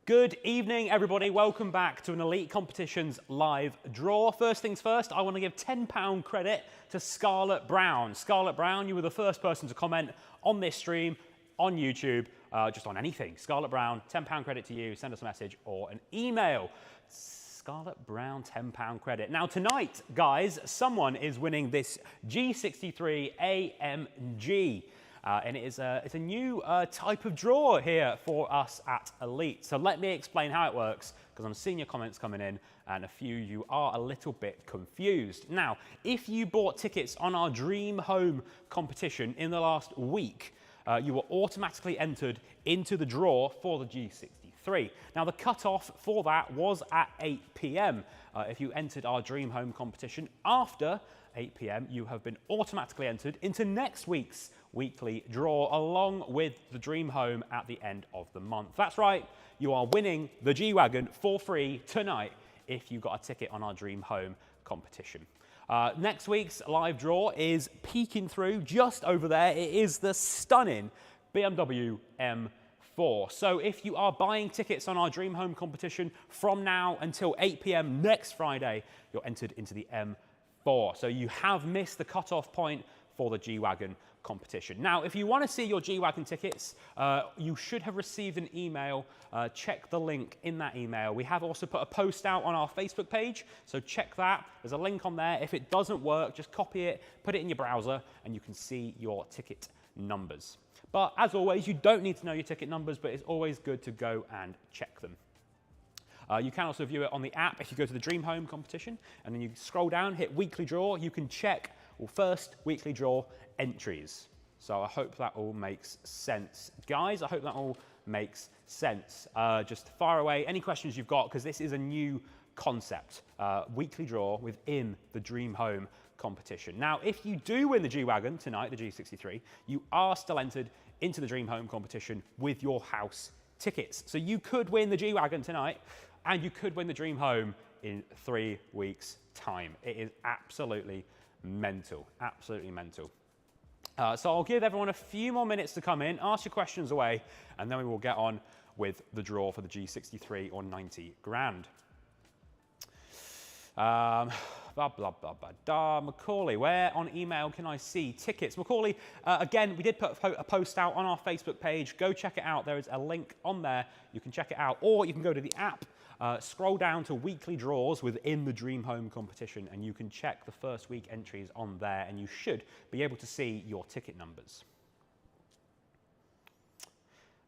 Good evening, everybody. Welcome back to an Elite Competitions live draw. First things first, I want to give £10 credit to Scarlett Brown. Scarlett Brown, you were the first person to comment on this stream on YouTube, just on anything. Scarlett Brown, £10 credit to you. Send us a message or an email. Scarlett Brown, £10 credit. Now tonight, guys, someone is winning this G63 AMG. And it's a new type of draw here for us at Elite. So let me explain how it works, because I'm seeing your comments coming in, and a few of you are a little bit confused. Now, if you bought tickets on our Dream Home competition in the last week, you were automatically entered into the draw for the G63. Now, the cutoff for that was at 8 p.m. If you entered our Dream Home competition after 8 p.m, you have been automatically entered into next week's weekly draw, along with the Dream Home at the end of the month. That's right, you are winning the G-Wagon for free tonight if you got a ticket on our Dream Home competition. Next week's live draw is peeking through just over there. It is the stunning BMW M4. So if you are buying tickets on our Dream Home competition from now until 8 p.m. next Friday, you're entered into the M4. So you have missed the cutoff point for the G-Wagon competition. Now, if you want to see your G-Wagon tickets, you should have received an email. Check the link in that email. We have also put a post out on our Facebook page, so check that. There's a link on there. If it doesn't work, just copy it, put it in your browser, and you can see your ticket numbers. But as always, you don't need to know your ticket numbers, but it's always good to go and check them. You can also view it on the app if you go to the Dream Home competition, and then you scroll down, hit weekly draw, you can check, well, first weekly draw entries. So I hope that all makes sense. Guys, I hope that all makes sense. Just fire away any questions you've got, because this is a new concept, weekly draw within the Dream Home competition. Now, if you do win the G-Wagon tonight, the G63, you are still entered into the Dream Home competition with your house tickets. So you could win the G-Wagon tonight, and you could win the Dream Home in 3 weeks' time. It is absolutely mental, absolutely mental. So I'll give everyone a few more minutes to come in, ask your questions away, and then we will get on with the draw for the G63 or 90 grand. Blah, blah, blah, blah, blah. Macaulay, where on email can I see tickets? Macaulay, again, we did put a post out on our Facebook page. Go check it out. There is a link on there. You can check it out, or you can go to the app, scroll down to weekly draws within the Dream Home competition, and you can check the first week entries on there, and you should be able to see your ticket numbers.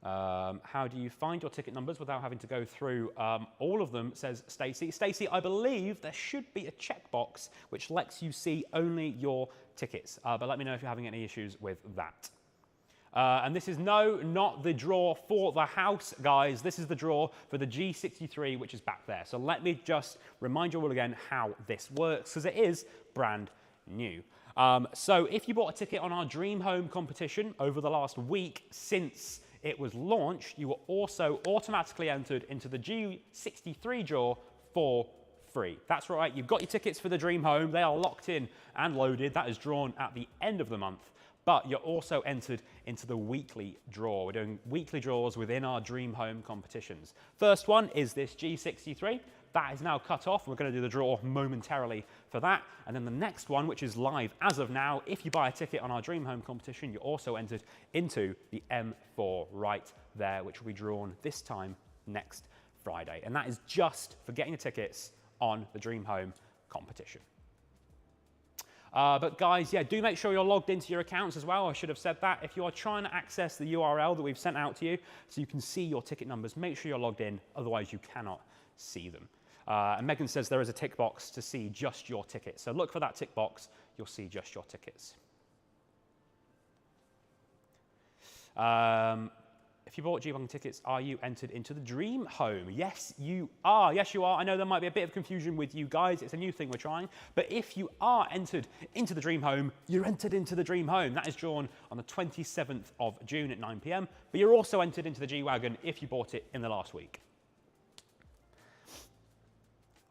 How do you find your ticket numbers without having to go through all of them, says Stacey. Stacey, I believe there should be a checkbox which lets you see only your tickets, but let me know if you're having any issues with that. And this is not the draw for the house, guys. This is the draw for the G63, which is back there. So let me just remind you all again how this works, because it is brand new. So if you bought a ticket on our Dream Home competition over the last week since it was launched, you were also automatically entered into the G63 draw for free. That's right, you've got your tickets for the Dream Home. They are locked in and loaded. That is drawn at the end of the month. But you're also entered into the weekly draw. We're doing weekly draws within our Dream Home competitions. First one is this G63. That is now cut off. We're going to do the draw momentarily for that. And then the next one, which is live as of now, if you buy a ticket on our Dream Home competition, you're also entered into the M4 right there, which will be drawn this time next Friday. And that is just for getting the tickets on the Dream Home competition. But guys, yeah, do make sure you're logged into your accounts as well. I should have said that. If you are trying to access the URL that we've sent out to you so you can see your ticket numbers, make sure you're logged in. Otherwise, you cannot see them. And Megan says there is a tick box to see just your tickets. So look for that tick box. You'll see just your tickets. If you bought G-Wagon tickets, are you entered into the Dream Home? Yes, you are. Yes, you are. I know there might be a bit of confusion with you guys. It's a new thing we're trying. But if you are entered into the Dream Home, you're entered into the Dream Home. That is drawn on the 27th of June at 9 p.m. But you're also entered into the G-Wagon if you bought it in the last week.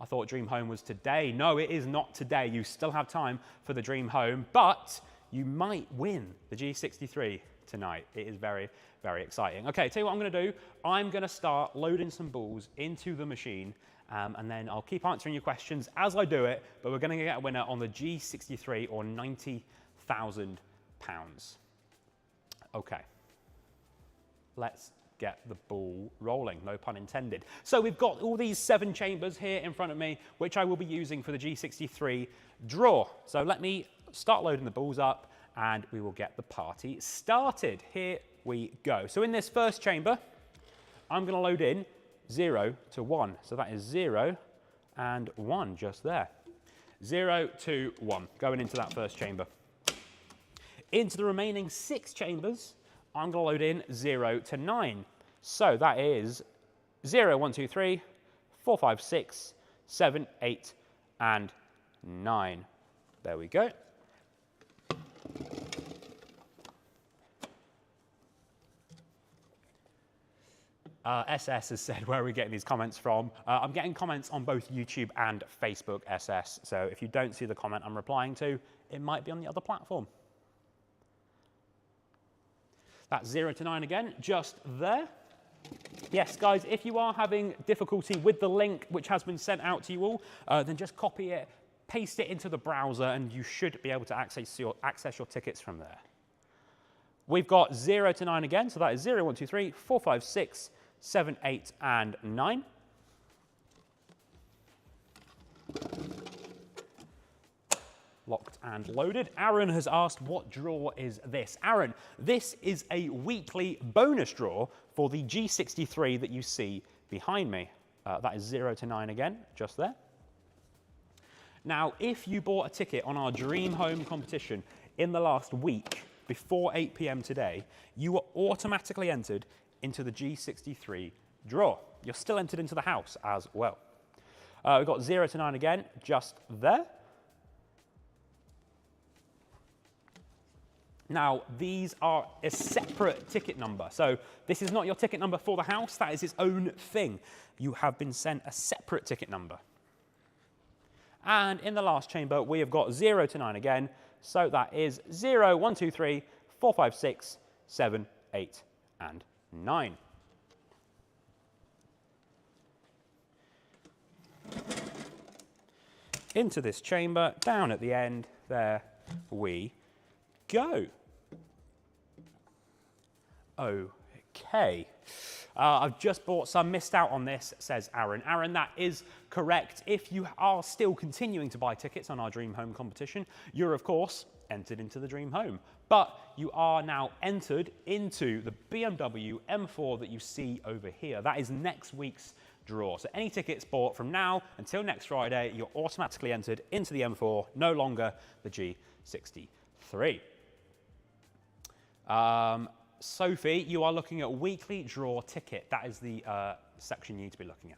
I thought Dream Home was today. No, it is not today. You still have time for the Dream Home, but you might win the G63 tonight. It is very, very exciting. Okay, tell you what I'm going to do. I'm going to start loading some balls into the machine, and then I'll keep answering your questions as I do it, but we're going to get a winner on the G63 or £90,000. Okay, let's get the ball rolling, no pun intended. So we've got all these 7 chambers here in front of me, which I will be using for the G63 draw. So let me start loading the balls up, and we will get the party started. Here we go. So in this first chamber, I'm going to load in 0 to 1. So that is 0 and 1 just there. 0 to 1 going into that first chamber. Into the remaining 6 chambers, I'm going to load in 0 to 9. So that is 0, 1, 2, 3, 4, 5, 6, 7, 8, and 9. There we go. SS has said, where are we getting these comments from? I'm getting comments on both YouTube and Facebook, SS. So if you don't see the comment I'm replying to, it might be on the other platform. That's 0 to 9 again, just there. Yes, guys, if you are having difficulty with the link which has been sent out to you all, then just copy it, paste it into the browser, and you should be able to access your tickets from there. We've got 0 to 9 again, so that is 0, 1, 2, 3, 4, 5, 6, 7, 8, and 9. Locked and loaded. Aaron has asked, what draw is this? Aaron, this is a weekly bonus draw for the G63 that you see behind me. That is 0 to 9 again, just there. Now, if you bought a ticket on our Dream Home competition in the last week, before 8 p.m. today, you were automatically entered into the G63 draw. You're still entered into the house as well. We've got 0 to 9 again, just there. Now, these are a separate ticket number. So this is not your ticket number for the house. That is its own thing. You have been sent a separate ticket number. And in the last chamber, we have got 0 to 9 again. So that is 0, 1, 2, 3, 4, 5, 6, 7, 8, and 9. Into this chamber, down at the end, there we go. Okay. I've just bought some, missed out on this, says Aaron. Aaron, that is correct. If you are still continuing to buy tickets on our Dream Home competition, you're, of course, entered into the Dream Home. But you are now entered into the BMW M4 that you see over here. That is next week's draw. So any tickets bought from now until next Friday, you're automatically entered into the M4, no longer the G63. Sophie, you are looking at weekly draw ticket. That is the section you need to be looking at.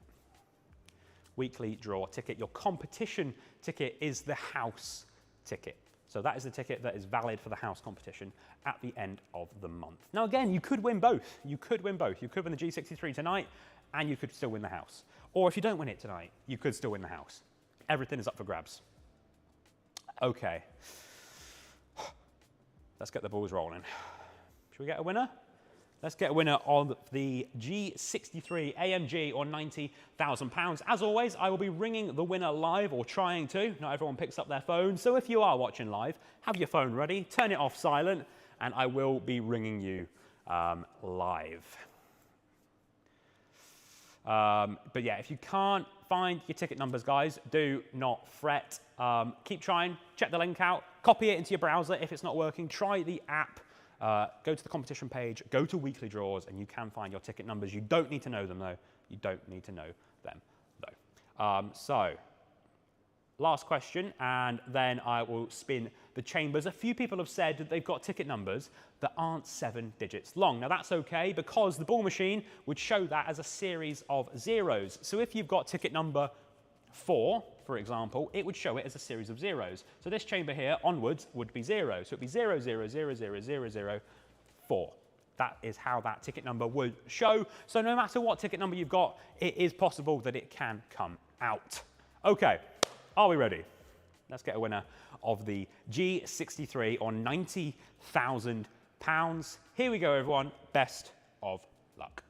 Weekly draw ticket. Your competition ticket is the house ticket. So that is the ticket that is valid for the house competition at the end of the month. Now again, you could win both. You could win both. You could win the G63 tonight and you could still win the house. Or if you don't win it tonight, you could still win the house. Everything is up for grabs. Okay. Let's get the balls rolling. Should we get a winner? Let's get a winner on the G63 AMG or £90,000. As always, I will be ringing the winner live, or trying to. Not everyone picks up their phone, so if you are watching live, have your phone ready, turn it off silent, and I will be ringing you live. But yeah, if you can't find your ticket numbers, guys, do not fret. Keep trying, check the link out, copy it into your browser if it's not working, try the app. Go to the competition page, go to weekly draws, and you can find your ticket numbers. You don't need to know them, though. You don't need to know them, though. So, last question, and then I will spin the chambers. A few people have said that they've got ticket numbers that aren't 7 digits long. Now, that's okay, because the ball machine would show that as a series of zeros. So if you've got ticket number 4, for example, it would show it as a series of zeros. So this chamber here onwards would be 0. So it would be 0, 0, 0, 0, 0, 0, 4. That is how that ticket number would show. So no matter what ticket number you've got, it is possible that it can come out. Okay, are we ready? Let's get a winner of the G63 or £90,000. Here we go, everyone. Best of luck.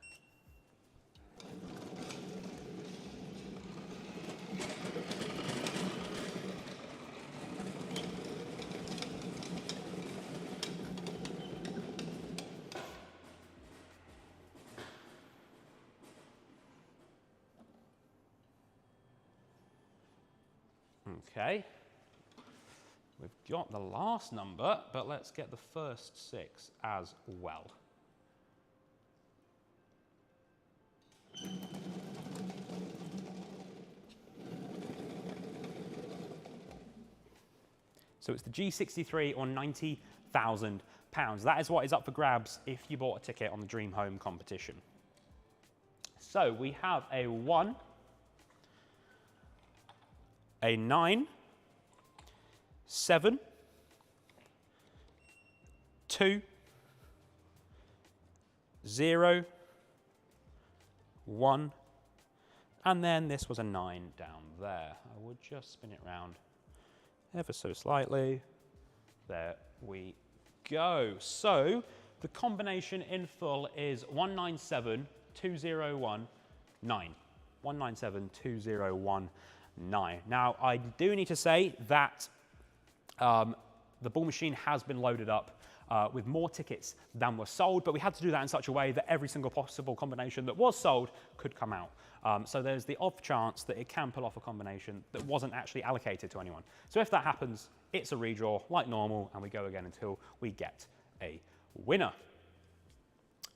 Okay, we've got the last number, but let's get the first 6 as well. So it's the G63 or £90,000. That is what is up for grabs if you bought a ticket on the Dream Home competition. So we have a 1, a 9, 7, 2, 0, 1, and then this was a 9 down there. I would just spin it round ever so slightly. There we go. So the combination in full is 197201 9. 197201 9. Now, I do need to say that the ball machine has been loaded up with more tickets than were sold, but we had to do that in such a way that every single possible combination that was sold could come out. So there's the off chance that it can pull off a combination that wasn't actually allocated to anyone. So if that happens, it's a redraw like normal, and we go again until we get a winner.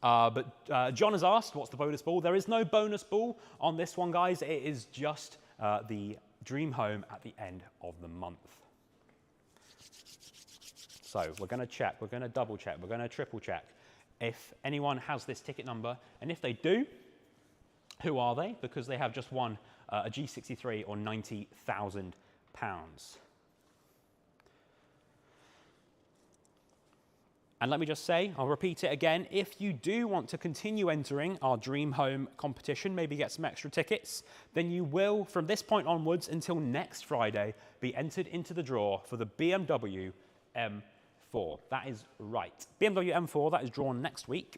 But John has asked, what's the bonus ball? There is no bonus ball on this one, guys. It is just the dream home at the end of the month. So we're going to check, we're going to double check, we're going to triple check if anyone has this ticket number. And if they do, who are they? Because they have just won a G63 or £90,000. And let me just say, I'll repeat it again, if you do want to continue entering our Dream Home competition, maybe get some extra tickets, then you will, from this point onwards until next Friday, be entered into the draw for the BMW M4. That is right. BMW M4, that is drawn next week.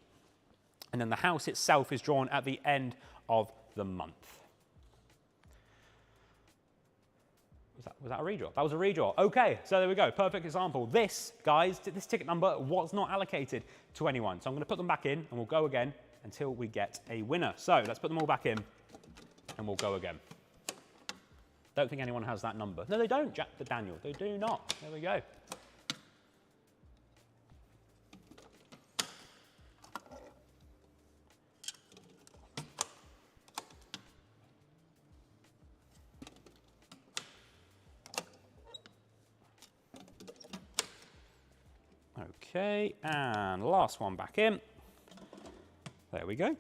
And then the house itself is drawn at the end of the month. Was that a redraw? That was a redraw. Okay, so there we go. Perfect example. This, guys, this ticket number was not allocated to anyone. So I'm going to put them back in, and we'll go again until we get a winner. So let's put them all back in, and we'll go again. Don't think anyone has that number. No, they don't, Daniel. They do not. There we go. Okay, and last one back in. There we go.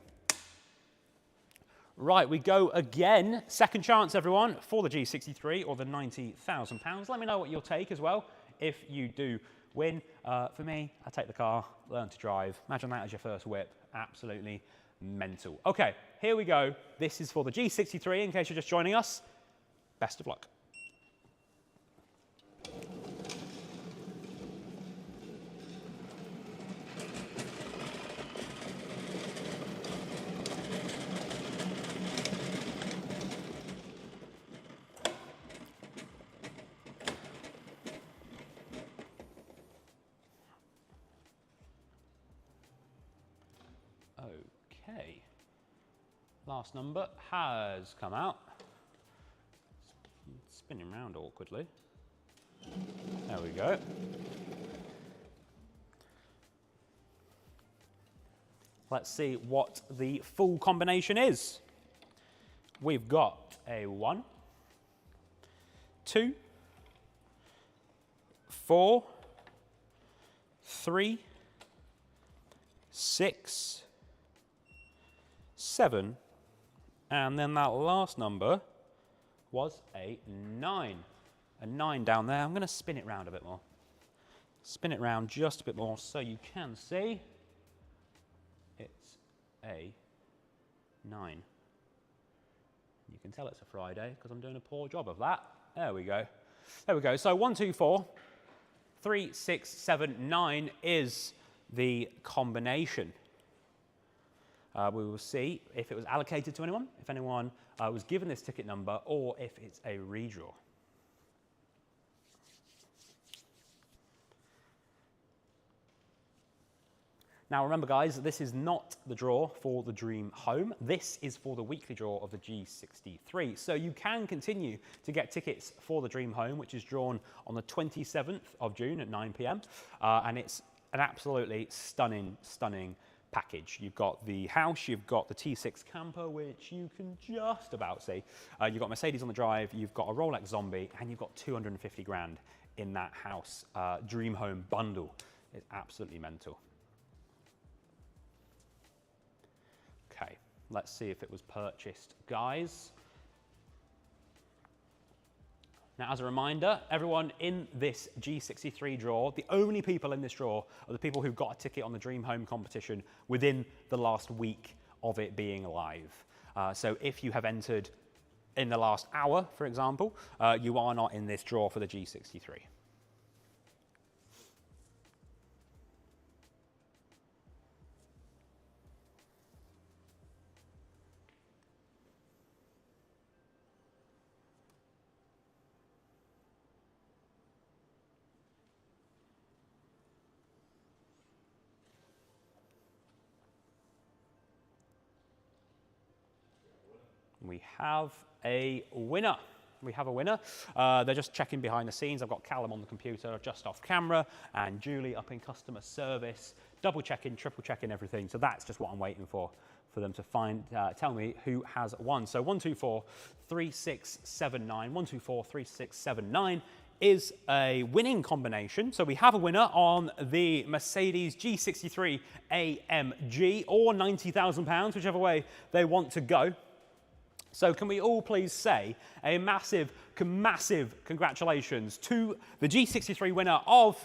Right, we go again. Second chance, everyone, for the G63 or the £90,000. Let me know what you'll take as well if you do win. For me, I take the car, learn to drive. Imagine that as your first whip. Absolutely mental. Okay, here we go. This is for the G63, in case you're just joining us. Best of luck. Okay, last number has come out. It's spinning around awkwardly. There we go. Let's see what the full combination is. We've got a 1, 2, 4, 3, 6, 7, and then that last number was a 9. A 9 down there. I'm going to spin it round a bit more. Spin it round just a bit more so you can see it's a 9. You can tell it's a Friday because I'm doing a poor job of that. There we go. There we go. So 1, 2, 4, 3, 6, 7, 9 is the combination. We will see if it was allocated to anyone, if anyone was given this ticket number, or if it's a redraw. Now remember, guys, this is not the draw for the Dream Home. This is for the weekly draw of the G63. So you can continue to get tickets for the Dream Home, which is drawn on the 27th of June at 9 p.m. And it's an absolutely stunning package. You've got the house, you've got the T6 camper, which you can just about see. You've got Mercedes on the drive, you've got a Rolex Zombie, and you've got 250 grand in that house Dream Home bundle. It's absolutely mental. Okay, let's see if it was purchased, guys. Now, as a reminder, everyone in this G63 draw, the only people in this draw are the people who've got a ticket on the Dream Home competition within the last week of it being live. So if you have entered in the last hour, for example, you are not in this draw for the G63. We have a winner. We have a winner. They're just checking behind the scenes. I've got Callum on the computer just off camera and Julie up in customer service, double checking, triple checking everything. So that's just what I'm waiting for them to tell me who has won. So 1243679, 1243679 is a winning combination. So we have a winner on the Mercedes G63 AMG or £90,000, whichever way they want to go. So can we all please say a massive congratulations to the G63 winner of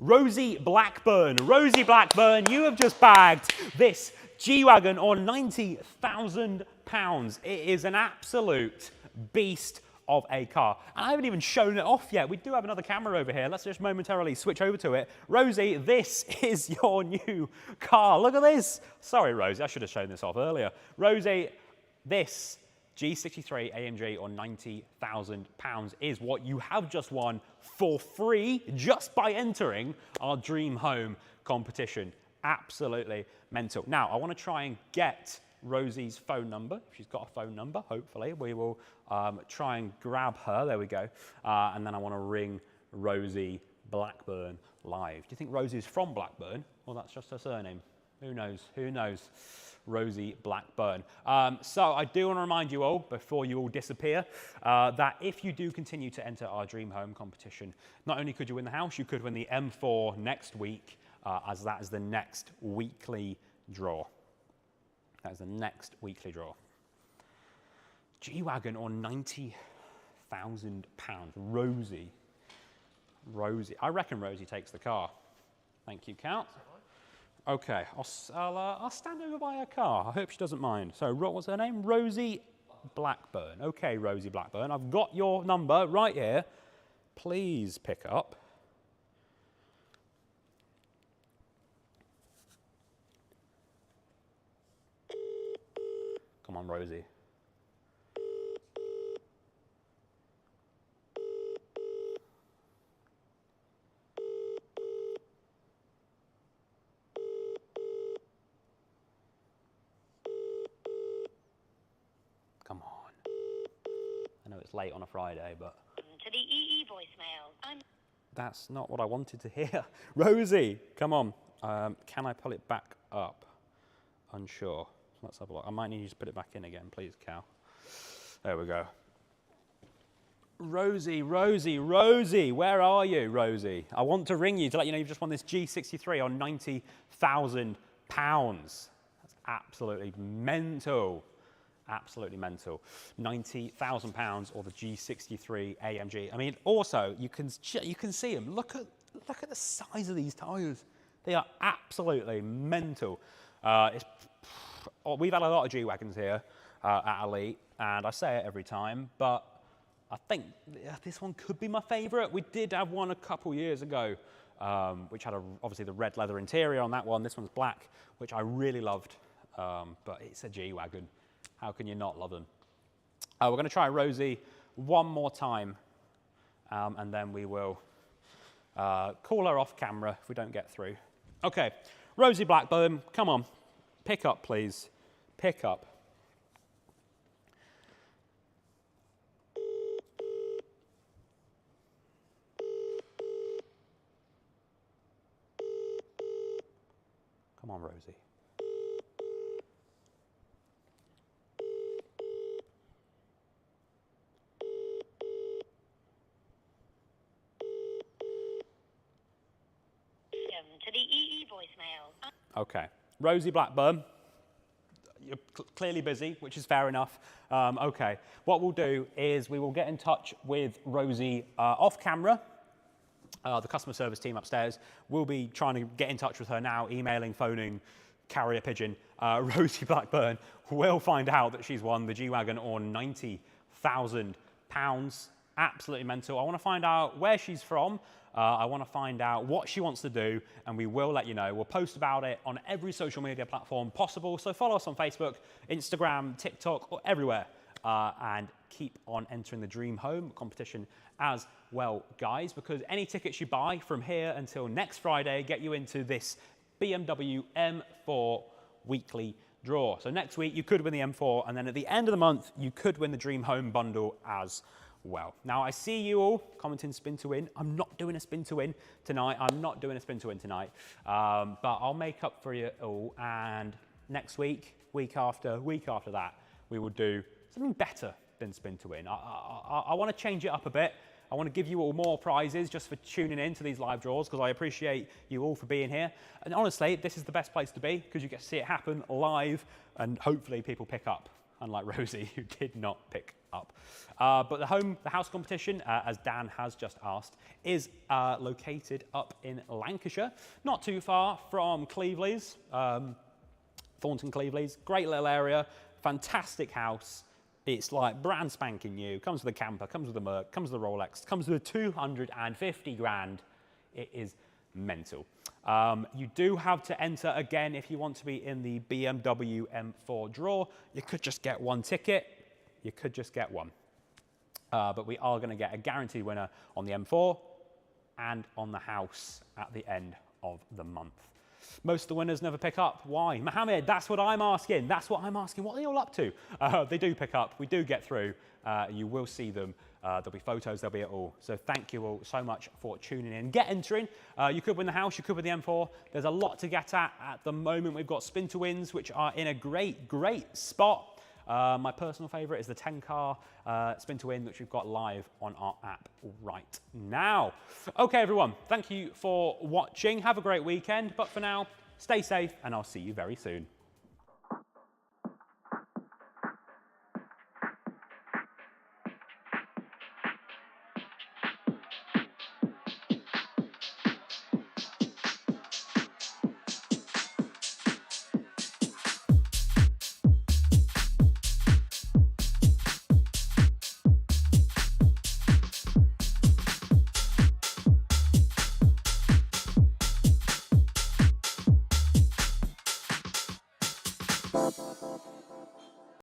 Rosie Blackburn. Rosie Blackburn, you have just bagged this G-Wagon on £90,000. It is an absolute beast of a car. And I haven't even shown it off yet. We do have another camera over here. Let's just momentarily switch over to it. Rosie, this is your new car. Look at this. Sorry, Rosie, I should have shown this off earlier. Rosie, this G63 AMG on £90,000 is what you have just won for free just by entering our Dream Home competition. Absolutely mental. Now, I want to try and get Rosie's phone number. If she's got a phone number, hopefully, we will try and grab her. There we go. And then I want to ring Rosie Blackburn live. Do you think Rosie's from Blackburn? Well, that's just her surname. Who knows? Who knows? Rosie Blackburn. So I do want to remind you all, before you all disappear, that if you do continue to enter our Dream Home competition, not only could you win the house, you could win the M4 next week, as that is the next weekly draw. That is the next weekly draw. G-Wagon on £90,000. Rosie. Rosie. I reckon Rosie takes the car. Thank you, Cal. Okay, I'll stand over by her car. I hope she doesn't mind. So, what's her name? Rosie Blackburn. Okay, Rosie Blackburn. I've got your number right here. Please pick up. Come on, Rosie. Come on. I know it's late on a Friday, but... To the EE voicemail. That's not what I wanted to hear. Rosie, come on. Can I pull it back up? Unsure. Let's have a look. I might need you to put it back in again, please, Cal. There we go. Rosie, Rosie, Rosie, where are you, Rosie? I want to ring you to let you know you've just won this G63 on £90,000. That's absolutely mental. Absolutely mental. £90,000 or the G63 AMG. I mean, also, you can see them. Look at the size of these tyres. They are absolutely mental. We've had a lot of G-Wagons here at Elite, and I say it every time, but I think this one could be my favourite. We did have one a couple years ago, which had obviously the red leather interior on that one. This one's black, which I really loved, but it's a G-Wagon. How can you not love them? We're going to try Rosie one more time, and then we will call her off camera if we don't get through. Okay, Rosie Blackburn, come on. Pick up, please. Pick up. Come on, Rosie. To the EE voicemail. Okay. Rosie Blackburn, you're clearly busy, which is fair enough. Okay, what we'll do is we will get in touch with Rosie off camera. The customer service team upstairs will be trying to get in touch with her now, emailing, phoning, carrier pigeon. Rosie Blackburn will find out that she's won the G-Wagon on £90,000. Absolutely mental. I want to find out where she's from. I want to find out what she wants to do, and we will let you know. We'll post about it on every social media platform possible. So follow us on Facebook, Instagram, TikTok, or everywhere. And keep on entering the Dream Home competition as well, guys, because any tickets you buy from here until next Friday get you into this BMW M4 weekly draw. So next week you could win the M4, and then at the end of the month you could win the Dream Home bundle as well. Now I see you all commenting spin to win. I'm not doing a spin to win tonight. But I'll make up for you all, and next week, week after that, we will do something better than spin to win. I want to change it up a bit. I want to give you all more prizes just for tuning in to these live draws, because I appreciate you all for being here. And honestly, this is the best place to be, because you get to see it happen live, and hopefully people pick up, unlike Rosie, who did not pick up. But the house competition, as Dan has just asked, is located up in Lancashire, not too far from Cleveleys, Thornton Cleveleys. Great little area, fantastic house. It's like brand spanking new, comes with a camper, comes with a Merc, comes with a Rolex, comes with a 250 grand. It is mental. You do have to enter again if you want to be in the BMW M4 draw. You could just get one ticket. You could just get one. But we are going to get a guaranteed winner on the M4 and on the house at the end of the month. Most of the winners never pick up. Why? Mohammed, that's what I'm asking. That's what I'm asking. What are they all up to? They do pick up. We do get through. You will see them. There'll be photos. There'll be it all. So thank you all so much for tuning in. Get entering. You could win the house. You could win the M4. There's a lot to get at the moment. We've got spin to wins, which are in a great spot. My personal favourite is the 10-car spin to win, which we've got live on our app right now. Okay, everyone, thank you for watching. Have a great weekend. But for now, stay safe, and I'll see you very soon.